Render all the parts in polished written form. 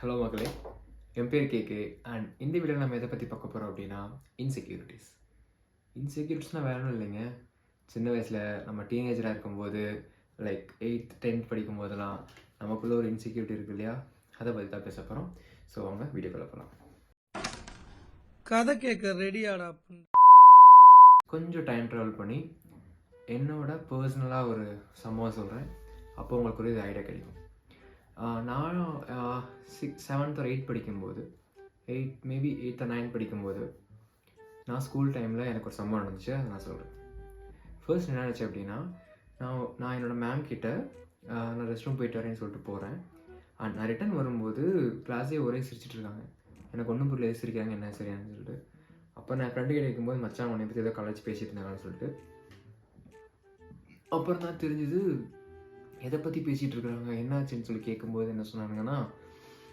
Hello மக்களே, என் பேர் KK and இந்த வீடியோவில் நம்ம எதை பற்றி பார்க்க போகிறோம் அப்படின்னா இன்செக்யூரிட்டிஸ்னால் வேற ஒன்றும் இல்லைங்க. சின்ன வயசில் நம்ம டீனேஜராக இருக்கும்போது லைக் 8th 10th படிக்கும் போதெல்லாம் நமக்குள்ளே ஒரு இன்செக்யூரிட்டி இருக்குது இல்லையா, அதை பற்றி தான் பேச போகிறோம். ஸோ அவங்க வீடியோக்குள்ளே போகலாம். கதை கேட்க ரெடியாடா. கொஞ்சம் டைம் ட்ராவல் பண்ணி என்னோட பர்சனலாக ஒரு சம்பவம் சொல்கிறேன். அப்போ உங்களுக்கு ஒரு இது ஐடியா கிடைக்கும். நானும் 6th 7th or 8th படிக்கும்போது, மேபி 8th or 9th படிக்கும்போது நான் ஸ்கூல் டைமில் எனக்கு ஒரு சம்பவம் நடந்துச்சு. அதை நான் சொல்கிறேன். ஃபர்ஸ்ட் என்ன நினச்சேன் அப்படின்னா, நான் என்னோடய மேம் கிட்ட நான் ரெஸ்ட் ரூம் போயிட்டு வரேன்னு சொல்லிட்டு போகிறேன். அண்ட் நான் ரிட்டன் வரும்போது கிளாஸே ஒரே சிரிச்சிட்டு இருக்காங்க. எனக்கு ஒன்றும் புரியல, எது சிரிக்கிறாங்க என்ன சரியானு சொல்லிட்டு. அப்போ நான் ஃப்ரெண்டு கிட்ட இருக்கும்போது மச்சான் உன்னை பற்றி ஏதோ காலேஜ் பேசிட்டு இருந்தாங்கன்னு சொல்லிட்டு, அப்புறம் தான் தெரிஞ்சுது எதை பற்றி பேசிகிட்டு இருக்கிறாங்க என்னாச்சுன்னு சொல்லி கேட்கும்போது என்ன சொன்னாங்கன்னா,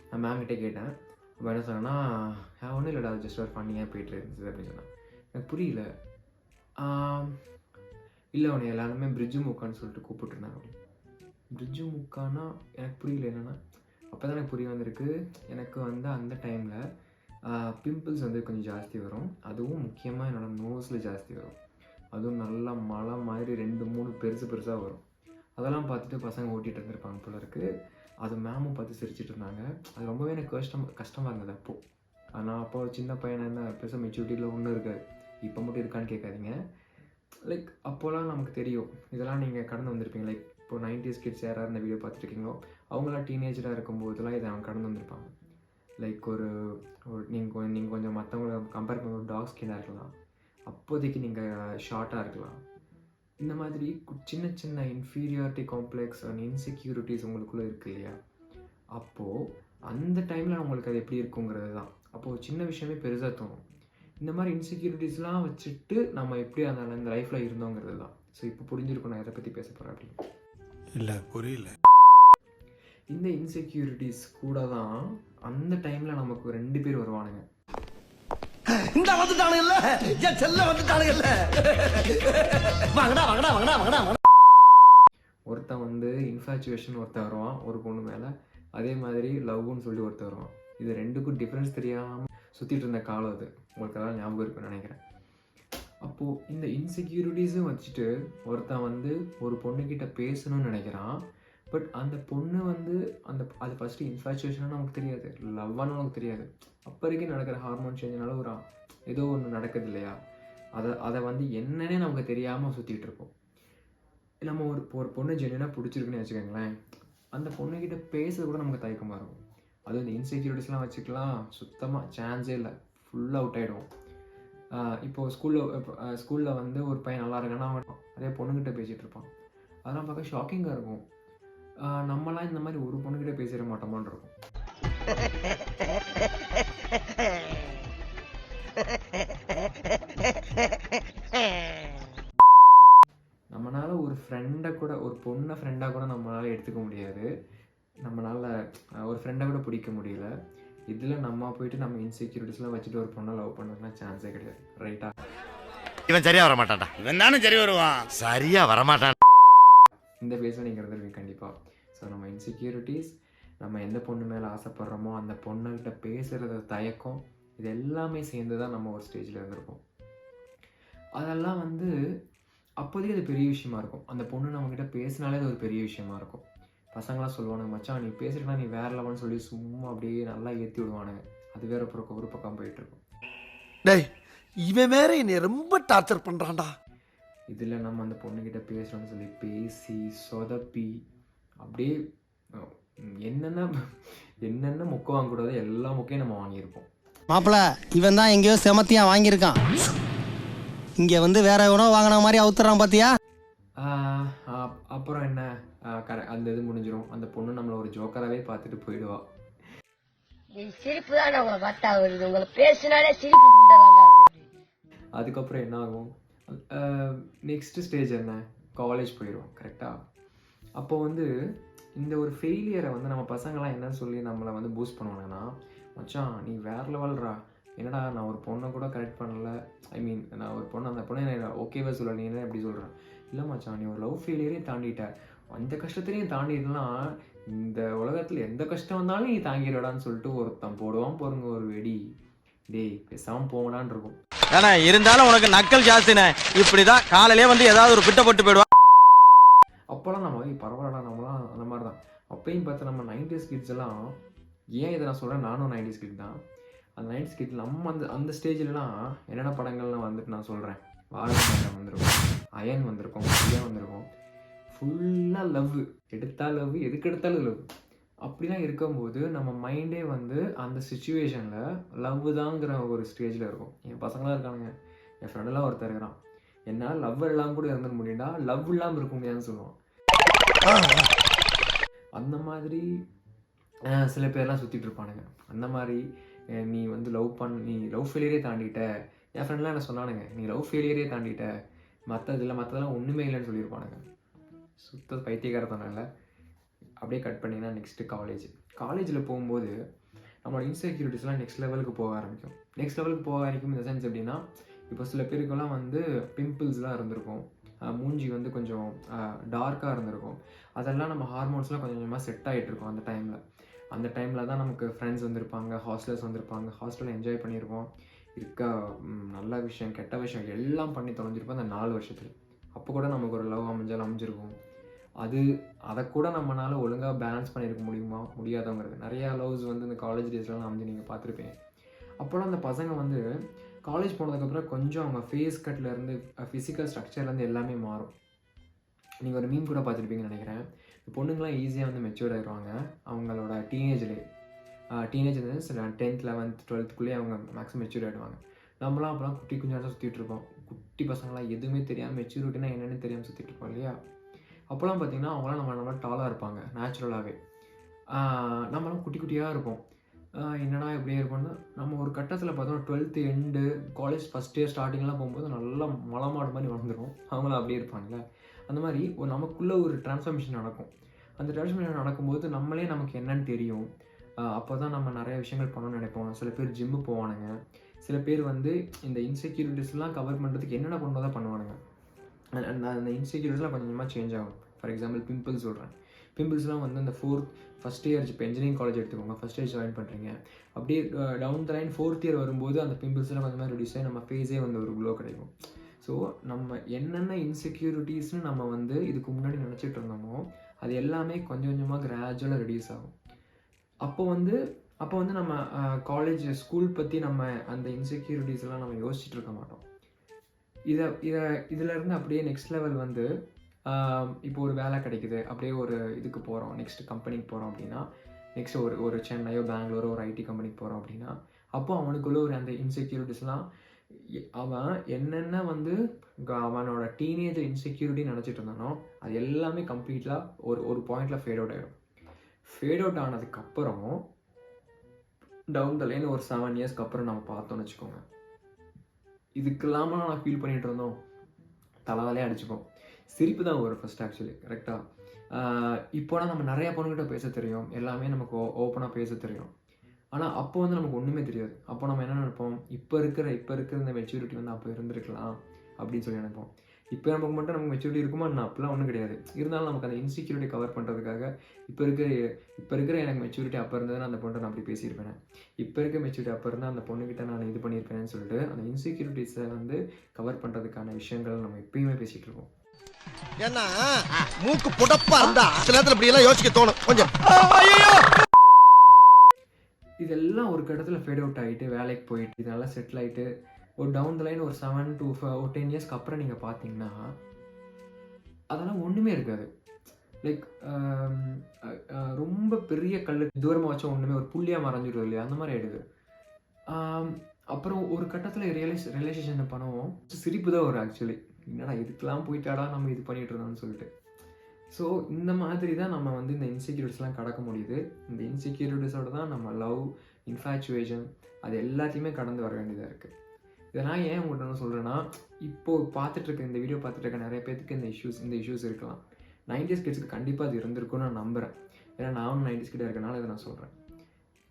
நான் மேம்கிட்ட கேட்டேன். அப்போ என்ன சொன்னேன்னா, ஒன்றும் இல்லைடா, ஜஸ்ட் ஒரு ஃபன்னியாக போயிட்டு இருந்துச்சு அப்படின்னு சொன்னேன். எனக்கு புரியல. இல்லை உன்னை எல்லாருமே பிரிட்ஜு முக்கான்னு சொல்லிட்டு கூப்பிட்டுருந்தாங்க. பிரிட்ஜு முக்கானா எனக்கு புரியல என்னென்னா. அப்போ தான் எனக்கு புரிய வந்திருக்கு, எனக்கு வந்து அந்த டைமில் பிம்பிள்ஸ் வந்து கொஞ்சம் ஜாஸ்தி வரும். அதுவும் முக்கியமாக என்னோடய நோஸில் ஜாஸ்தி வரும். அதுவும் நல்லா மழை மாதிரி 2-3 பெருசாக வரும். அதெல்லாம் பார்த்துட்டு பசங்க ஓட்டிகிட்டு இருந்திருப்பாங்க போல இருக்குது. அது மேமும் பார்த்து சிரிச்சிட்டு இருந்தாங்க. அது ரொம்பவே எனக்கு கஷ்டமாக இருந்தது அப்போது. ஆனால் அப்போ சின்ன பையன் என்ன பெருசாக மெச்சூரிட்டியில் ஒன்றும் இருக்காது. இப்போ மட்டும் இருக்கான்னு கேட்காதீங்க. லைக் அப்போலாம் நமக்கு தெரியும், இதெல்லாம் நீங்கள் கடந்து வந்திருப்பீங்க. லைக் இப்போ 90s கிட்ஸ் யாராவது இந்த வீடியோ பார்த்துருக்கீங்களோ அவங்களாம் டீனேஜராக இருக்கும்போதெல்லாம் இதை அவங்க கடந்து வந்திருப்பாங்க. லைக் ஒரு நீங்கள் கொஞ்சம் மற்றவங்கள கம்பேர் பண்ண ஒரு டாக் ஸ்கின்னாக இருக்கலாம், அப்போதைக்கு நீங்கள் ஷார்ட்டாக இருக்கலாம். இந்த மாதிரி சின்ன இன்ஃபீரியாரிட்டி காம்ப்ளெக்ஸ் அண்ட் இன்செக்யூரிட்டிஸ் உங்களுக்குள்ளே இருக்கு இல்லையா, அப்போது அந்த டைமில் உங்களுக்கு அது எப்படி இருக்குங்கிறது தான். அப்போது சின்ன விஷயமே பெருசாக தோணும். இந்த மாதிரி இன்செக்யூரிட்டிஸ்லாம் வச்சுட்டு நம்ம எப்படி இந்த லைஃப்பில் இருந்தோங்கிறது தான். ஸோ இப்போ புரிஞ்சிருக்கும் நான் எதை பற்றி பேச போகிறேன் அப்படின்னு. இல்லை புரியல. இந்த இன்செக்யூரிட்டிஸ் கூட தான் அந்த டைமில் நமக்கு 2 பேர் வருவானுங்க. இந்த வந்துட்டானுங்கல்ல, என் செல்ல வந்துட்டானுங்கல்ல. வாங்கடா வாங்கடா வாங்கடா வாங்கடா. ஒருத்தன் வந்து இன்ஃபாச்சுவேஷன் ஒருத்தன் வருவான் ஒரு பொண்ணு மேலே, அதே மாதிரி லவ்னு சொல்லி ஒருத்தர் வருவான். இது 2க்கும் டிஃப்ரென்ஸ் தெரியாமல் சுற்றிட்டு இருந்த காலம் அது. உங்களுக்கு எல்லாம் ஞாபகம் இருக்குன்னு நினைக்கிறேன். அப்போது இந்த இன்செக்யூரிட்டிஸும் வச்சுட்டு ஒருத்தன் வந்து ஒரு பொண்ணுக்கிட்ட பேசணும்னு நினைக்கிறான். பட் அந்த பொண்ணு வந்து அது ஃபஸ்ட்டு இன்ஃபாச்சுவேஷனாக நமக்கு தெரியாது, லவ்வானு நமக்கு தெரியாது. அப்போ வரைக்கும் நடக்கிற ஹார்மோன் சேஞ்சினால ஒரு ஏதோ ஒன்று நடக்குது இல்லையா, அதை வந்து என்னன்னே நமக்கு தெரியாமல் சுற்றிட்டு இருப்போம். நம்ம ஒரு பொண்ணு ஜென்யூனாக பிடிச்சிருக்குன்னு வச்சுக்கோங்களேன், அந்த பொண்ணுக்கிட்ட பேசுறது கூட நமக்கு தயக்கமாக இருக்கும். அதுவும் இந்த இன்செக்யூரிட்டிஸ்லாம் வச்சுக்கலாம் சுத்தமாக சான்ஸே இல்லை, ஃபுல்லாக அவுட் ஆகிடுவோம். இப்போது ஸ்கூலில் வந்து ஒரு பையன் நல்லா இருக்கான்னா அதே பொண்ணுக்கிட்ட பேசிகிட்டு இருப்பான். அதெல்லாம் பார்க்க ஷாக்கிங்காக இருக்கும். நம்மளாம் இந்த மாதிரி ஒரு பொண்ணுக்கிட்ட பேசிட மாட்டோமான்னு இருக்கும். நம்மளால ஒரு பொண்ணை ஃப்ரெண்டாக கூட நம்மளால எடுத்துக்க முடியாது. நம்மளால ஒரு ஃப்ரெண்டை கூட பிடிக்க முடியல. இதில் நம்ம போயிட்டு நம்ம இன்செக்யூரிட்டிஸ்லாம் வச்சுட்டு ஒரு பொண்ணை லவ் பண்ணுறதுலாம் சான்ஸே கிடையாது. ரைட்டா? இவன் சரியா வரமாட்டான்டா. இவன் தானே சரி வருவான், சரியா வரமாட்டான். இந்த பேஸில் நீங்கள் இருந்துருவீங்க கண்டிப்பாக. ஸோ நம்ம இன்செக்யூரிட்டிஸ், நம்ம எந்த பொண்ணு மேலே ஆசைப்படுறோமோ அந்த பொண்ணுகிட்ட பேசுகிறது தயக்கம், இது எல்லாமே சேர்ந்து தான் நம்ம ஒரு ஸ்டேஜில் இருந்திருப்போம். அதெல்லாம் வந்து அப்போதைக்கு அது பெரிய விஷயமா இருக்கும். அந்த பொண்ணு நம்மக்கிட்ட பேசினாலே அது ஒரு பெரிய விஷயமா இருக்கும். பசங்களாம் சொல்லுவானுங்க, மச்சான் நீ பேசுகிறனா நீ வேற லெவல்னு சொல்லி சும்மா அப்படியே நல்லா ஏற்றி விடுவானுங்க. அது வேற ஒரு பக்கம் போயிட்டுருக்கும். டேய் இவன் வேற என்னை ரொம்ப டார்ச்சர் பண்ணுறான்டா. இதில் நம்ம அந்த பொண்ணுக்கிட்ட பேசுகிறோன்னு சொல்லி பேசி சொதப்பி அப்படியே என்னென்ன மொக்க வாங்கக்கூடாது எல்லா மொக்கையும் நம்ம வாங்கியிருப்போம். மாப்பிள்ள இவன் தான் எங்கேயோ செமத்தியா வாங்கியிருக்கான், இங்கே வந்து வேற எவனோ வாங்கின மாதிரி அவுத்துறான் பார்த்தியா. அப்புறம் என்ன, அந்த இது முடிஞ்சிடும். அந்த பொண்ணு நம்மளை ஒரு ஜோக்கராகவே பார்த்துட்டு போயிடுவா. சிரிப்பு தான் உங்களை பார்த்தா வருது, உங்களை பேசினாலே சிரிப்பு. அதுக்கப்புறம் என்ன ஆகும், நெக்ஸ்ட் ஸ்டேஜ் என்ன, காலேஜ் போயிடுவோம். கரெக்டாக? அப்போ வந்து இந்த ஒரு ஃபெயிலியரை வந்து நம்ம பசங்களாம் என்ன சொல்லி நம்மளை வந்து பூஸ்ட் பண்ணுவாங்கன்னா, மச்சான் நீ வேற லெவல்ரா, என்னடா நான் ஒரு பொண்ணை கூட கரெக்ட் பண்ணல, நான் ஒரு பொண்ணு அந்த பொண்ணை ஓகேவா சொல்ல, நீ என்ன எப்படி சொல்கிறேன், இல்லை மச்சான் நீ ஒரு லவ் ஃபெயிலியரையும் தாண்டிட்ட, அந்த கஷ்டத்துலையும் தாண்டிட்டுலாம் இந்த உலகத்தில் எந்த கஷ்டம் வந்தாலும் நீ தாங்கிடுடான்னு சொல்லிட்டு ஒருத்தன் போடுவான் பாருங்க ஒரு வெடி, டேய் பேசாமல் போங்கடான்னு இருக்கும். ஏன்னா இருந்தாலும் உனக்கு நக்கல் ஜாஸ்தினே, இப்படிதான் காலையிலே வந்து ஏதாவது ஒரு பிட்ட போட்டு போயிடுவான். அப்போல்லாம் நம்ம பரவாயில்லடா நம்மளாம் அந்த மாதிரி தான். அப்பயும் பார்த்து நம்ம 90s கிட்ஸ் எல்லாம், ஏன் இதை நான் சொல்கிறேன், நானும் 90s கிட் தான். அந்த 90s கிட் நம்ம அந்த ஸ்டேஜ்லலாம் என்னென்ன படங்கள்லாம் வந்துட்டு நான் சொல்கிறேன். வாழைப்பழம் வந்திருக்கும், அயன் வந்திருக்கும், ஐயன் வந்திருக்கும். ஃபுல்லாக லவ், எடுத்தால் லவ், எதுக்கு எடுத்தாலும் லவ். அப்படிலாம் இருக்கும்போது நம்ம மைண்டே வந்து அந்த சுச்சுவேஷனில் லவ் தாங்கிற ஒரு ஸ்டேஜில் இருக்கும். என் பசங்களாம் இருக்கானுங்க, என் ஃப்ரெண்டெல்லாம் ஒருத்தர் இருக்கிறான், என்னால் லவ் எல்லாம் கூட இருந்துட முடியும்டா, லவ் இல்லாமல் இருக்க முடியாதுன்னு சொல்லுவான். அந்த மாதிரி சில பேர்லாம் சுற்றிட்டு இருப்பானுங்க. அந்த மாதிரி நீ வந்து நீ லவ் ஃபெயிலியரே தாண்டிட்ட. என் ஃப்ரெண்ட்லாம் என்ன சொன்னானுங்க, நீ லவ் ஃபெயிலியரே தாண்டிட்ட, மற்றதெல்லாம் ஒன்றுமே இல்லைன்னு சொல்லியிருப்பானுங்க. சுத்த பைத்தியக்காரத்தனால அப்படியே கட் பண்ணிங்கன்னா நெக்ஸ்ட்டு காலேஜில் போகும்போது நம்மளோட இன்செக்யூரிட்டிஸ்லாம் நெக்ஸ்ட் லெவலுக்கு போக ஆரம்பிக்கும். இந்த சென்ஸ் எப்படின்னா, இப்போ சில பேருக்கெல்லாம் வந்து பிம்பிள்ஸ்லாம் இருந்திருக்கும், மூஞ்சி வந்து கொஞ்சம் டார்க்காக இருந்திருக்கும். அதெல்லாம் நம்ம ஹார்மோன்ஸ்லாம் கொஞ்சம் கொஞ்சமாக செட் ஆகிட்டு இருக்கும். அந்த டைமில் தான் நமக்கு ஃப்ரெண்ட்ஸ் வந்திருப்பாங்க, ஹாஸ்டல்ஸ் வந்திருப்பாங்க, ஹாஸ்டலில் என்ஜாய் பண்ணியிருப்போம், இருக்க நல்ல விஷயம் கெட்ட விஷயம் எல்லாம் பண்ணி தொலைஞ்சிருப்போம் அந்த 4 வருஷத்தில். அப்போ கூட நமக்கு ஒரு லவ் அமைஞ்சிருக்கும். அதை கூட நம்மளால் ஒழுங்காக பேலன்ஸ் பண்ணியிருக்க முடியாதவங்கிறது. நிறையா லவ்ஸ் வந்து இந்த காலேஜ் டேஸ்லாம் அமைஞ்சு நீங்கள் பார்த்துருப்பீங்க. அப்போலாம் அந்த பசங்க வந்து காலேஜ் போனதுக்கப்புறம் கொஞ்சம் அவங்க ஃபேஸ் கட்லேருந்து ஃபிசிக்கல் ஸ்ட்ரக்சர்லேருந்து எல்லாமே மாறும். நீங்கள் ஒரு மீன் கூட பார்த்துருப்பீங்கன்னு நினைக்கிறேன். பொண்ணுங்களாம் ஈஸியாக வந்து மெச்சூர்ட் ஆகிடுவாங்க அவங்களோட டீனேஜ் 10th 11th 12th அவங்க மேக்ஸிமம் மெச்சூர் ஆகிடுவாங்க. நம்மளாம் அப்போலாம் குட்டி குஞ்சாக தான் சுற்றிட்டு இருப்போம். குட்டி பசங்களாம் எதுவுமே தெரியாமல் மெச்சூரிட்டினா என்னென்னு தெரியாமல் சுற்றிட்டு இருப்போம் இல்லையா. அப்போலாம் பார்த்திங்கன்னா அவங்களாம் நம்ம டாலாக இருப்பாங்க நேச்சுரலாகவே. நம்மளாம் குட்டி குட்டியாக இருப்போம். என்னடா இப்படியே இருப்போம்னா, நம்ம ஒரு கட்டத்தில் பார்த்தோம்னா 12th and college first year ஸ்டார்டிங்லாம் போகும்போது நல்லா மலமாடு மாதிரி வளர்ந்துடும். அவங்களும் அப்படியே இருப்பாங்கள்ல. அந்த மாதிரி நமக்குள்ளே ஒரு ட்ரான்ஸ்ஃபர்மேஷன் நடக்கும். அந்த ட்ரான்ஸ்ஃபர்மேஷன் நடக்கும்போது நமக்கு என்னன்னு தெரியும். அப்போ தான் நம்ம நிறைய விஷயங்கள் பண்ணணும்னு நினைப்போம். சில பேர் ஜிம்மு போவானுங்க, சில பேர் வந்து இந்த இன்செக்யூரிட்டிஸ்லாம் கவர் பண்ணுறதுக்கு என்னென்ன பண்ணுறதா பண்ணுவானுங்க. அந்த இன்செக்யூரிட்டிஸ்லாம் கொஞ்சம் கொஞ்சமாக சேஞ்ச் ஆகும். ஃபார் எக்ஸாம்பிள் பிம்பிள்ஸ் சொல்கிறேன். பிம்பிள்ஸ்லாம் வந்து அந்த ஃபஸ்ட் இயர் இப்போ இன்ஜினியரிங் காலேஜ் எடுத்துக்கோங்க, ஃபஸ்ட் இயர் ஜாயின் பண்ணுறீங்க. அப்படியே down the line 4th year வரும்போது அந்த பிம்பிள்ஸ்லாம் கொஞ்சமாக ரெடியூஸ் ஆகி நம்ம ஃபேஸே வந்து ஒரு க்ளோ கிடைக்கும். ஸோ நம்ம என்னென்ன இன்செக்யூரிட்டிஸ்னு நம்ம வந்து இதுக்கு முன்னாடி நினச்சிட்டு இருந்தோமோ அது எல்லாமே கொஞ்சம் கொஞ்சமாக கிராஜுவலாக ரெடியூஸ் ஆகும். அப்போ வந்து நம்ம ஸ்கூல் பற்றி நம்ம அந்த இன்செக்யூரிட்டிஸ்லாம் நம்ம யோசிச்சுட்டு இருக்க மாட்டோம். இதிலேருந்து அப்படியே நெக்ஸ்ட் லெவல் வந்து இப்போ ஒரு வேலை கிடைக்குது, அப்படியே ஒரு இதுக்கு போகிறோம், நெக்ஸ்ட் கம்பெனிக்கு போகிறோம் அப்படின்னா, நெக்ஸ்ட் ஒரு சென்னையோ பெங்களூரோ ஒரு ஐடி கம்பெனிக்கு போகிறோம் அப்படின்னா, அப்போ அவனுக்குள்ளே ஒரு அந்த இன்செக்யூரிட்டிஸ்லாம் அவன் என்னென்ன வந்து அவனோட டீனேஜ் இன்செக்யூரிட்டி நினச்சிட்டு இருந்தானோ அது எல்லாமே கம்ப்ளீட்டாக ஒரு பாயிண்டில் ஃபேட் அவுட் ஆகிடும். ஃபேட் அவுட் ஆனதுக்கப்புறம் டவுன் த லைன் ஒரு 7 இயர்ஸ்க்கு அப்புறம் நம்ம பார்த்தோன்னு வச்சுக்கோங்க, இதுக்கெல்லாமல் நான் ஃபீல் பண்ணிகிட்டு இருந்தோம், தலைவலையே அடிச்சுப்போம். சிரிப்பு தான் வரும் ஃபஸ்ட் ஆக்சுவலி, கரெக்டாக. இப்போனா நம்ம நிறையா பொண்ணுகிட்ட பேச தெரியும், எல்லாமே நமக்கு ஓப்பனாக பேச தெரியும். ஆனால் அப்போ வந்து நமக்கு ஒன்றுமே தெரியாது. அப்போ நம்ம என்ன நினைப்போம், இப்போ இருக்கிற இந்த மெச்சூரிட்டி வந்து அப்போ இருந்திருக்கலாம் அப்படின்னு சொல்லி நினைப்போம். இப்போ நமக்கு மெச்சூரிட்டி இருக்குமா, நான் அப்போலாம் ஒன்றும் கிடையாது. இருந்தாலும் நமக்கு அந்த இன்செக்யூரிட்டி கவர் பண்ணுறதுக்காக இப்போ இருக்கிற எனக்கு மெச்சூரிட்டி அப்போ இருந்ததுன்னு அந்த பொண்ணை நான் அப்படி பேசியிருப்பேன், இப்போ இருக்க மெச்சூரிட்டி அப்போ இருந்தால் அந்த பொண்ணுக்கிட்ட நான் இது பண்ணியிருப்பேன்னு சொல்லிட்டு அந்த இன்செக்யூரிட்டிஸை வந்து கவர் பண்ணுறதுக்கான விஷயங்கள் நம்ம எப்பயுமே பேசிகிட்டு இருக்கோம். ஏன்னா மூக்கு புடப்பா இருந்தா சில நேரத்துல இப்படி எல்லாம் யோசிக்க தோணும் கொஞ்சம். இதெல்லாம் ஒரு கட்டத்தில் ஃபேட் அவுட் ஆகிட்டு வேலைக்கு போயிட்டு இதெல்லாம் செட்டில் ஆகிட்டு ஒரு டவுன் த லைன் ஒரு 7 to 10 இயர்ஸ்க்கு அப்புறம் நீங்கள் பார்த்தீங்கன்னா அதெல்லாம் ஒன்றுமே இருக்காது. லைக் ரொம்ப பெரிய கல் தூரமாக வச்சா ஒன்றுமே ஒரு புள்ளியாக மறைஞ்சிடுது இல்லையா, அந்த மாதிரி ஆகிடுது. அப்புறம் ஒரு கட்டத்தில் ரிலேஷன் பண்ணுவோம், சிரிப்பு தான் வரும் ஆக்சுவலி, என்னடா இதுக்கெல்லாம் போயிட்டாடா நம்ம இது பண்ணிகிட்டு இருந்தோம்னு சொல்லிட்டு. ஸோ இந்த மாதிரி தான் நம்ம வந்து இந்த இன்செக்யூரிட்டிஸ்லாம் கடக்க முடியுது. இந்த இன்செக்யூரிட்டிஸோடு தான் நம்ம லவ், இன்ஃபேச்சுவேஷன் அது எல்லாத்தையுமே கடந்து வர வேண்டியதாக இருக்குது. இதை நான் ஏன் உங்கள்கிட்ட சொல்கிறேன்னா, இப்போது இந்த வீடியோ பார்த்துட்ருக்க நிறைய பேருக்கு இந்த இஷ்யூஸ் இருக்கலாம். 90s கிட்ஸுக்கு கண்டிப்பாக அது இருந்திருக்குன்னு நான் நம்புகிறேன். ஏன்னா நானும் 90s கிட்ட இருக்கனால இதை நான் சொல்கிறேன்.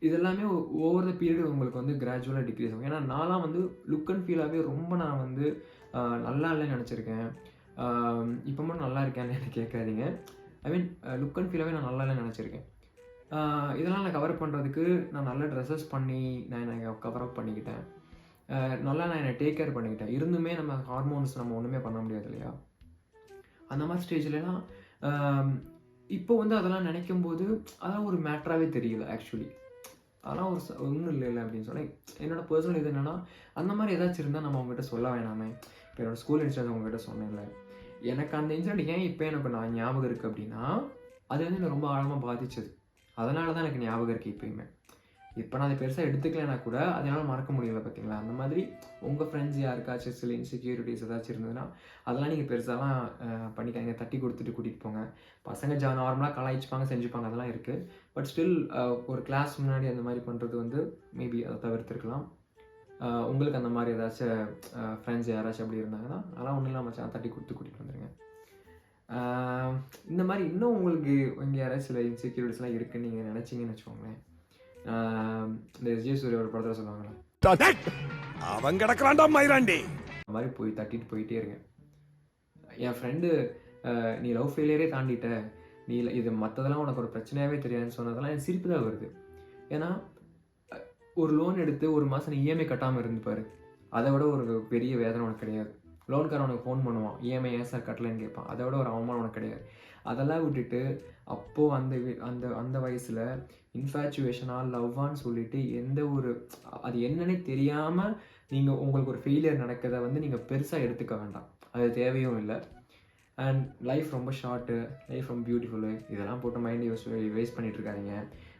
இதெல்லாமே ஓவர் த பீரியட் உங்களுக்கு வந்து கிராஜுவலாக டிக்ரீஸ் ஆகும். ஏன்னா நான்லாம் வந்து லுக் அண்ட் ஃபீலாகவே ரொம்ப நான் வந்து நல்லா இல்லைன்னு நினச்சிருக்கேன். இப்போ மட்டும் நல்லா இருக்கேன்னு எனக்கு கேட்காதீங்க. ஐ மீன் லுக் அண்ட் ஃபீலாகவே நான் நல்லா நினச்சிருக்கேன். இதெல்லாம் நான் கவர் பண்ணுறதுக்கு நான் நல்ல ட்ரெஸ்ஸஸ் பண்ணி நான் என்னை கவர் அப் பண்ணிக்கிட்டேன். நல்லா நான் என்னை டேக் கேர் பண்ணிக்கிட்டேன். இருந்துமே நம்ம ஹார்மோன்ஸ் நம்ம ஒன்றுமே பண்ண முடியாது இல்லையா? அந்த மாதிரி ஸ்டேஜ்லலாம் இப்போ வந்து அதெல்லாம் நினைக்கும் போது அதெல்லாம் ஒரு மேட்டராகவே தெரியல ஆக்சுவலி. அதெல்லாம் ஒன்றும் இல்லை அப்படின்னு சொன்னேன். என்னோட பர்சனல் இது என்னென்னா, அந்த மாதிரி ஏதாச்சும் இருந்தால் நம்ம அவங்ககிட்ட சொல்ல வேணாமே. இப்போ என்னோடய ஸ்கூல் இன்சிடென்ட் உங்ககிட்ட சொன்னேன்ல, எனக்கு அந்த இன்சிடென்ட் ஏன் இப்போ எனக்கு நான் ஞாபகம் இருக்குது அப்படின்னா, அது வந்து என்னை ரொம்ப ஆழமாக பாதிச்சது. அதனால தான் எனக்கு ஞாபகம் இருக்குது இப்போயுமே. இப்போ நான் அதை பெருசாக எடுத்துக்கலைன்னா கூட அதனால் மறக்க முடியல பார்த்தீங்களா? அந்த மாதிரி உங்கள் ஃப்ரெண்ட்ஸ் யாருக்காச்சும் சில இன்செக்யூரிட்டிஸ் ஏதாச்சும் இருந்ததுன்னா அதெல்லாம் நீங்கள் பெருசாலாம் பண்ணிக்காங்க. தட்டி கொடுத்துட்டு கூட்டிகிட்டு போங்க. பசங்க நார்மலாக கலாய்ச்சிப்பாங்க, செஞ்சுப்பாங்க, அதெல்லாம் இருக்குது. பட் ஸ்டில் ஒரு கிளாஸ் முன்னாடி அந்த மாதிரி பண்ணுறது வந்து மேபி அதை தவிர்த்துருக்கலாம். உங்களுக்கு அந்த மாதிரி ஏதாச்சும் ஃப்ரெண்ட்ஸ் யாராச்சும் அப்படி இருந்தாங்கன்னா அதெல்லாம் ஒன்றும் இல்லாமல் தட்டி கொடுத்து கூட்டிகிட்டு வந்துடுங்க. இந்த மாதிரி இன்னும் உங்களுக்கு இங்கே யாராச்சும் சில இன்செக்யூரிட்டிஸ்லாம் இருக்குன்னு நீங்கள் நினச்சிங்கன்னு வச்சுக்கோங்களேன். இந்த எஸ்ஜே சூர்யா ஒரு படத்தில் சொல்லுவாங்களே, அவன் கிடக்குறான்டா மயிராண்டி, அந்த மாதிரி போய் தட்டிட்டு போயிட்டே இருங்க. என் ஃப்ரெண்டு நீ லவ் ஃபெயிலியரே தாண்டிட்ட, நீ இது மற்றதெல்லாம் உனக்கு ஒரு பிரச்சனையாகவே தெரியாதுன்னு சொன்னதெல்லாம் எனக்கு சிரிப்பு தான் வருது. ஏன்னா ஒரு லோன் எடுத்து ஒரு மாதம் நீ இஎம்ஐ கட்டாமல் இருந்துப்பாரு, அதை விட ஒரு பெரிய வேதனை உனக்கு கிடையாது. லோன்காரன் உனக்கு ஃபோன் பண்ணுவான், இஎம்ஐ ஏன் சார் கட்டலைன்னு கேட்பான், அதை விட ஒரு அவமானம் உனக்கு கிடையாது. அதெல்லாம் விட்டுட்டு அப்போது அந்த அந்த வயசில் இன்ஃபேச்சுவேஷனாக லவ்வான்னு சொல்லிட்டு எந்த ஒரு அது என்னன்னே தெரியாமல் நீங்கள் உங்களுக்கு ஒரு ஃபெயிலியர் நடக்கிறத வந்து நீங்கள் பெருசாக எடுத்துக்க வேண்டாம். அது தேவையும் இல்லை. அண்ட் லைஃப் ரொம்ப ஷார்ட்டு, லைஃப் ரொம்ப பியூட்டிஃபுல்லு. இதெல்லாம் போட்டு மைண்ட் வேஸ்ட் பண்ணிட்டு இருக்காதிங்க.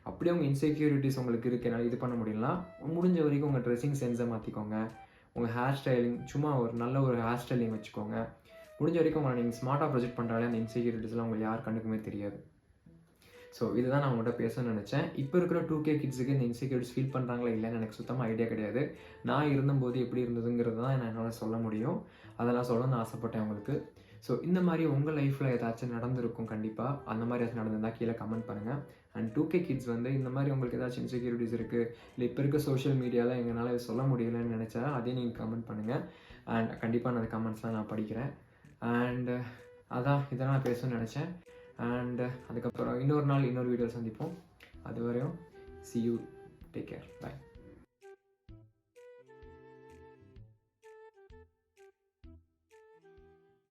அப்படியே உங்கள் இன்செக்யூரிட்டிஸ் உங்களுக்கு இருக்கு, என்னால் இது பண்ண முடியலனா முடிஞ்ச வரைக்கும் உங்கள் ட்ரெஸ்ஸிங் சென்ஸை மாற்றிக்கோங்க. உங்கள் ஹேர் ஸ்டைலிங் சும்மா ஒரு நல்ல ஒரு ஹேர் ஸ்டைலிங் வச்சுக்கோங்க. முடிஞ்ச வரைக்கும் உங்களை நீங்கள் ஸ்மார்ட்டாக ப்ரொஜெக்ட் பண்ணுறாலே அந்த இன்செக்யூரிட்டிஸ்லாம் உங்களுக்கு யார் கண்ணுக்குமே தெரியாது. ஸோ இதுதான் நான் உங்கள்கிட்ட பேசணும்னு நினச்சேன். இப்போ இருக்கிற 2K கிட்ஸுக்கு இந்த இன்செக்யூரிட்டிஸ் ஃபீல் பண்ணுறாங்களா இல்லைன்னு எனக்கு சுத்தமாக ஐடியா கிடையாது. நான் இருந்தபோது எப்படி இருந்ததுங்கிறது தான் என்னால் சொல்ல முடியும். அதை நான் சொல்லணும்னு ஆசைப்பட்டேன் உங்களுக்கு. ஸோ இந்த மாதிரி உங்கள் லைஃப்பில் ஏதாச்சும் நடந்திருக்கும் கண்டிப்பாக. அந்த மாதிரி ஏதாச்சும் நடந்திருந்தால் கீழே கமெண்ட் பண்ணுங்கள். அண்ட் 2K கிட்ஸ் வந்து இந்த மாதிரி உங்களுக்கு ஏதாச்சும் இன்செக்யூரிட்டிஸ் இருக்குது, இல்லை இப்போ இருக்க சோஷியல் மீடியாவில் எங்களால் சொல்ல முடியலன்னு நினச்சா அதையும் நீங்கள் கமெண்ட் பண்ணுங்கள். அண்ட் கண்டிப்பாக நான் அந்த கமெண்ட்ஸ்லாம் நான் படிக்கிறேன். அண்ட் அதான் இதெல்லாம் நான் பேசணும்னு நினச்சேன். அண்ட் அதுக்கப்புறம் இன்னொரு நாள் இன்னொரு வீடியோ சந்திப்போம். அது வரையும் see you, take care, bye.